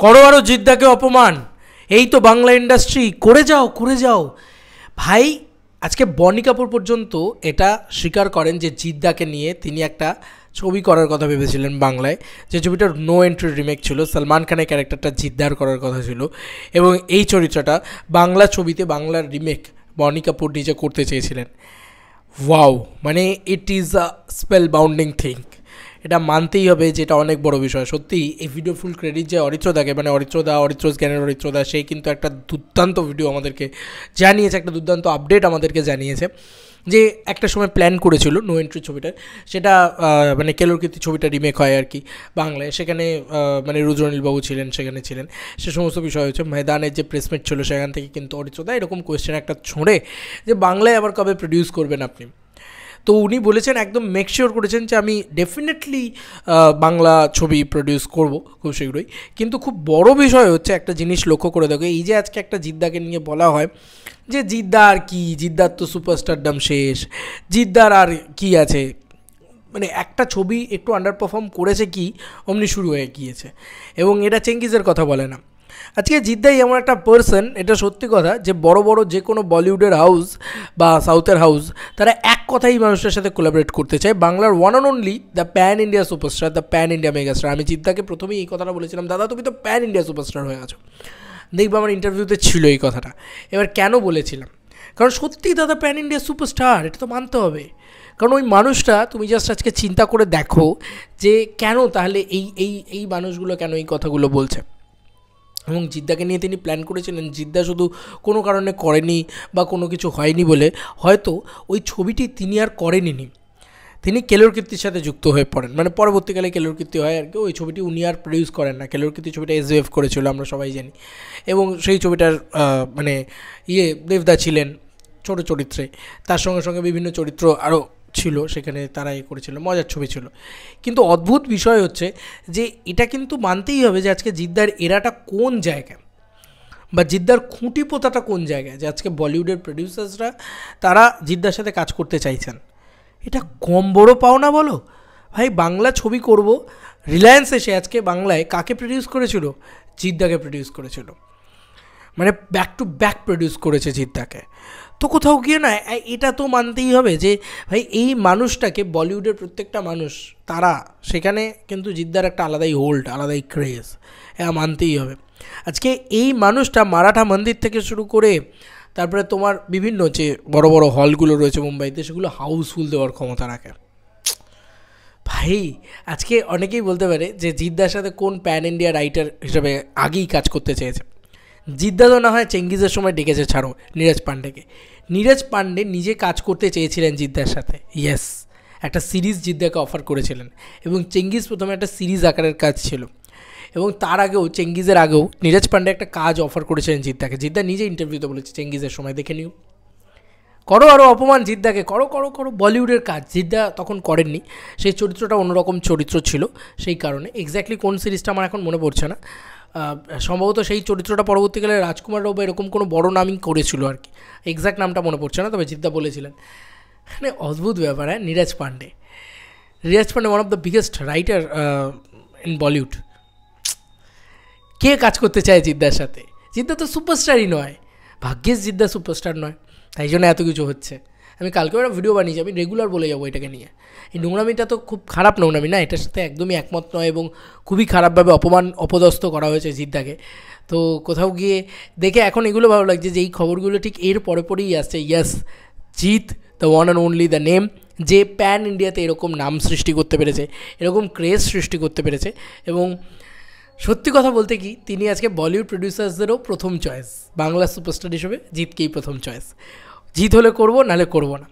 করো আরও জিদ্দাকে অপমান, এই তো বাংলা ইন্ডাস্ট্রি, করে যাও ভাই। আজকে বনি কাপুর পর্যন্ত এটা স্বীকার করেন যে জিদ্দাকে নিয়ে তিনি একটা ছবি করার কথা ভেবেছিলেন বাংলায়, যে ছবিটার নো এন্ট্রি রিমেক ছিল, সলমান খানের ক্যারেক্টারটা জিদ্দার করার কথা ছিল, এবং এই চরিত্রটা বাংলা ছবিতে বাংলার রিমেক বনি কাপুর নিজে করতে চেয়েছিলেন। ওয়াও, মানে it is a spell bounding thing, এটা মানতেই হবে যে এটা অনেক বড় বিষয়। সত্যি এই ভিডিও ফুল ক্রেডিট যে অরিত্রদাকে, মানে অরিত্রজ জ্ঞানের অরিত্রদা, সেই কিন্তু একটা দুর্দান্ত ভিডিও আমাদেরকে জানিয়েছে, একটা দুর্দান্ত আপডেট আমাদেরকে জানিয়েছে, যে একটা সময় প্ল্যান করেছিল নো এন্ট্রি ছবিটার, সেটা মানে কেলোর কীর্তি ছবিটা রিমেক হয় আর কি বাংলায়, সেখানে মানে রুদ্রনীলবাবু ছিলেন, সেখানে ছিলেন, সে সমস্ত বিষয় হয়েছে। ময়দানের যে প্রেসমিট ছিল সেখান থেকে কিন্তু অরিত্রদা এরকম কোয়েশ্চেন একটা ছোঁড়ে যে বাংলায় আবার কবে প্রডিউস করবেন আপনি। তো উনি বলেছেন, একদম মেক শিওর করেছেন যে আমি ডেফিনেটলি বাংলা ছবি প্রডিউস করব খুব শীঘ্রই। কিন্তু খুব বড় বিষয় হচ্ছে একটা জিনিস লক্ষ্য করে দেখো, এই যে আজকে একটা জিদ্দাকে নিয়ে বলা হয় যে জিদ্দা আর কি, জিদ্দার তো সুপারস্টারডাম শেষ, জিদ্দার আর কি আছে, মানে একটা ছবি একটু আন্ডার পারফর্ম করেছে কি অমনি শুরু হয়ে গিয়েছে। এবং এটা চেঙ্গিজের কথা বলে না, আজকে জিদ্দাই এমন একটা পার্সন, এটা সত্যি কথা, যে বড় বড় যে কোনো বলিউডের হাউস বা সাউথের হাউস তারা এক কথাই মানুষের সাথে কোলাবরেট করতে চায়, বাংলার one and only the pan India superstar, the pan India megastar. আমি জিদ্দাকে প্রথমেই এই কথাটা বলেছিলাম, দাদা তুমি তো প্যান ইন্ডিয়া সুপারস্টার হয়ে আছো, দেখবো আমার ইন্টারভিউতে ছিল এই কথাটা। এবার কেন বলেছিলাম, কারণ সত্যিই দাদা প্যান ইন্ডিয়া সুপারস্টার, এটা তো মানতে হবে। কারণ ওই মানুষটা, তুমি জাস্ট আজকে চিন্তা করে দেখো যে কেন তাহলে এই মানুষগুলো কেন এই কথাগুলো বলছে। এবং জিদ্দাকে নিয়ে তিনি প্ল্যান করেছিলেন, জিদ্দা শুধু কোনো কারণে করেনি বা কোনো কিছু হয়নি বলে হয়তো ওই ছবিটি তিনি আর করেনি, তিনি কেলোর কীর্তির সাথে যুক্ত হয়ে পড়েন, মানে পরবর্তীকালে কেলোর কীর্তি হয় আর কি, ওই ছবিটি উনি আর প্রডিউস করেন না। কেলোর কীর্তি ছবিটা SVF করেছিল, আমরা সবাই জানি, এবং সেই ছবিটার মানে দেবদা ছিলেন ছোট চরিত্রে, তার সঙ্গে সঙ্গে বিভিন্ন চরিত্র আরও ছিল সেখানে, তারা করেছিল, মজার ছবি ছিল। কিন্তু অদ্ভুত বিষয় হচ্ছে যে এটা কিন্তু মানতেই হবে যে আজকে জিদ্দার এরাটা কোন জায়গায়, বা জিদ্দার খুঁটি পোতাটা কোন জায়গায়, যে আজকে বলিউডের প্রডিউসার্সরা তারা জিদ্দার সাথে কাজ করতে চাইছেন। এটা কম বড় পাওনা বলো ভাই, বাংলা ছবি করব, রিলায়েন্স এসে আজকে বাংলায় কাকে প্রডিউস করেছিল, জিদ্দাকে প্রডিউস করেছিল, মানে ব্যাক টু ব্যাক প্রডিউস করেছে জিদ্দাকে। তো কোথাও গিয়ে না এটা তো মানতেই হবে যে ভাই এই মানুষটাকে বলিউডের প্রত্যেকটা মানুষ তারা সেখানে কিন্তু জিদ্দার একটা আলাদাই হোল্ড, আলাদাই ক্রেজ, হ্যাঁ মানতেই হবে। আজকে এই মানুষটা মারাঠা মন্দির থেকে শুরু করে তারপরে তোমার বিভিন্ন যে বড় বড় হলগুলো রয়েছে মুম্বাইতে, সেগুলো হাউসফুল দেওয়ার ক্ষমতা রাখে ভাই। আজকে অনেকেই বলতে পারে যে জিদ্দার সাথে কোন প্যান ইন্ডিয়া রাইটার হিসেবে আগেই কাজ করতে চেয়েছে। জিদ্দা তো না হয় চেঙ্গিজের সময় ডেকেছে, ছাড়ো নীরজ পান্ডেকে, নীরজ পান্ডে নিজে কাজ করতে চেয়েছিলেন জিদ্দার সাথে, ইয়েস, একটা সিরিজ জিদ্দাকে অফার করেছিলেন, এবং চেঙ্গিজ প্রথমে একটা সিরিজ আকারের কাজ ছিল, এবং তার আগেও চেঙ্গিজের আগেও নীরজ পান্ডে একটা কাজ অফার করেছিলেন জিদ্দাকে। জিদ্দা নিজে ইন্টারভিউতে বলেছে চেঙ্গিজের সময়, দেখে নিও, করো আরও অপমান জিদ্দাকে, করো করো করো, বলিউডের কাজ। জিদ্দা তখন করেননি, সেই চরিত্রটা অন্যরকম চরিত্র ছিল, সেই কারণে এক্স্যাক্টলি কোন সিরিজটা আমার এখন মনে পড়ছে না, সম্ভবত সেই চরিত্রটা পরবর্তীকালে রাজকুমার রাও বা এরকম কোনো বড় নামই করেছিল আর কি, এক্স্যাক্ট নামটা মনে পড়ছে না, তবে জিদ্দা বলেছিলেন। মানে অদ্ভুত ব্যাপার, হ্যাঁ। Neeraj Pandey one of the biggest writer in Bollywood, কে কাজ করতে চায় জিদ্দার সাথে? জিদ্দা তো সুপারস্টারই নয়, ভাগ্যেস জিদ্দা সুপারস্টার নয়, তাই জন্য এত কিছু হচ্ছে। আমি কালকেও একটা ভিডিও বানিয়েছি, আমি রেগুলার বলে যাবো এটাকে নিয়ে। এই নোংরামিটা তো খুব খারাপ নোংরামি না, এটার সাথে একদমই একমত নয়, এবং খুবই খারাপভাবে অপদস্থ করা হয়েছে জিদ্দাকে। তো কোথাও গিয়ে দেখে এখন এগুলো ভালো লাগছে যে এই খবরগুলো ঠিক এর পরেই আসছে। Yes, Jeet the one and only, the name, যে প্যান ইন্ডিয়াতে এরকম নাম সৃষ্টি করতে পেরেছে, এরকম ক্রেজ সৃষ্টি করতে পেরেছে, এবং সত্যি কথা বলতে কি তিনি আজকে বলিউড প্রডিউসার্সদেরও প্রথম চয়েস, বাংলা সুপারস্টার হিসেবে জিৎকেই প্রথম চয়েস। জিৎ হলে করবো, নাহলে করবো না,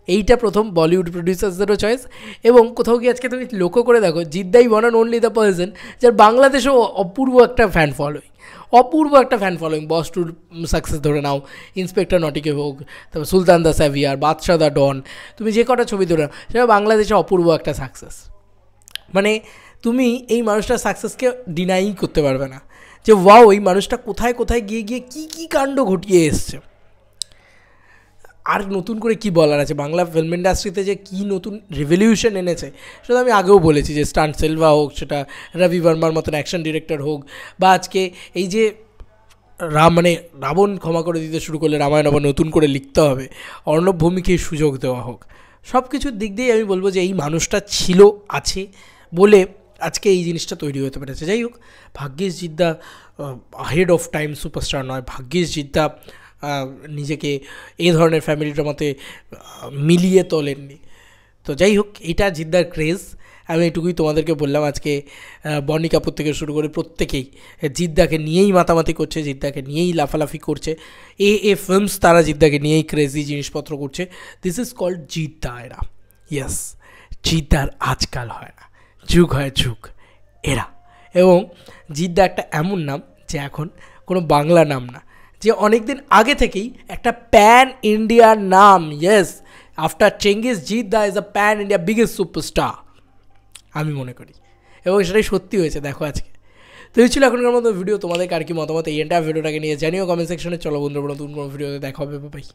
এইটা প্রথম বলিউড প্রডিউসার্সদেরও চয়েস। এবং কোথাও গিয়ে আজকে তুমি লক্ষ্য করে দেখো, জিদ্দাই one and only the person যার বাংলাদেশেও অপূর্ব একটা ফ্যান ফলোয়িং, বস টুর সাকসেস ধরে নাও, ইন্সপেক্টর নটিকে হোক, তারপর সুলতান দ্য স্যাভিয়ার, বাদশাহ দ্য ডন, তুমি যে কটা ছবি ধরে নাও, সেটা বাংলাদেশে অপূর্ব একটা সাকসেস। মানে তুমি এই মানুষটার সাকসেসকে ডিনাই করতে পারবে না, যে ওয়াও এই মানুষটা কোথায় কোথায় গিয়ে কী কী কাণ্ড ঘটিয়ে এসছে। আর নতুন করে কি বলার আছে, বাংলা ফিল্ম ইন্ডাস্ট্রিতে যে কী নতুন রেভলিউশন এনেছে সেটা আমি আগেও বলেছি, যে স্টান্ট সেলভা হোক, সেটা রবি বর্মার মতন অ্যাকশন ডিরেক্টর হোক, বা আজকে এই যে মানে রাবণ ক্ষমা করে দিতে শুরু করলে রামায়ণ আবার নতুন করে লিখতে হবে, অর্ণব ভৌমিককে সুযোগ দেওয়া হোক, সব কিছুর দিক দিয়েই আমি বলবো যে এই মানুষটা ছিল, আছে বলে আজকে এই জিনিসটা তৈরি হতে পেরেছে। যাই হোক, ভাগ্যেশ জিদ্দা হেড অফ টাইম সুপারস্টার নয়, ভাগ্যেশ জিদ্দা নিজেকে এই ধরনের ফ্যামিলি ড্রামাতে মিলিয়ে তোলেননি। তো যাই হোক, এটা জিদ্দার ক্রেজ, আমি এটুকুই তোমাদেরকে বললাম। আজকে বনি কাপুর থেকে শুরু করে প্রত্যেকেই জিদ্দাকে নিয়েই মাতামাতি করছে, জিদ্দাকে নিয়েই লাফালাফি করছে, ফিল্মস তারা জিদ্দাকে নিয়েই ক্রেজি জিনিসপত্র করছে। দিস ইজ কল্ড জিদ্দা এরা। ইয়েস, জিদ্দার আজকাল হয় না, যুগ হয় যুগ এরা। এবং জিদ্দা একটা এমন নাম যে এখন কোনো বাংলা নাম না, যে অনেক দিন আগে থেকেই একটা প্যান ইন্ডিয়ার নাম। Yes, after Genghis Jeddah is a pan India biggest superstar, আমি মনে করি, এবং সেটাই সত্যি হয়েছে। দেখো আজকে তো এই ছিল এখনকার মতো ভিডিও। তোমাদের আর কি মতামত এই এন্টায়ার ভিডিওটাকে নিয়ে জানিও কমেন্ট সেকশনে। চলো বন্ধুরা, নতুন কোনো ভিডিওতে দেখা হবে, বাই।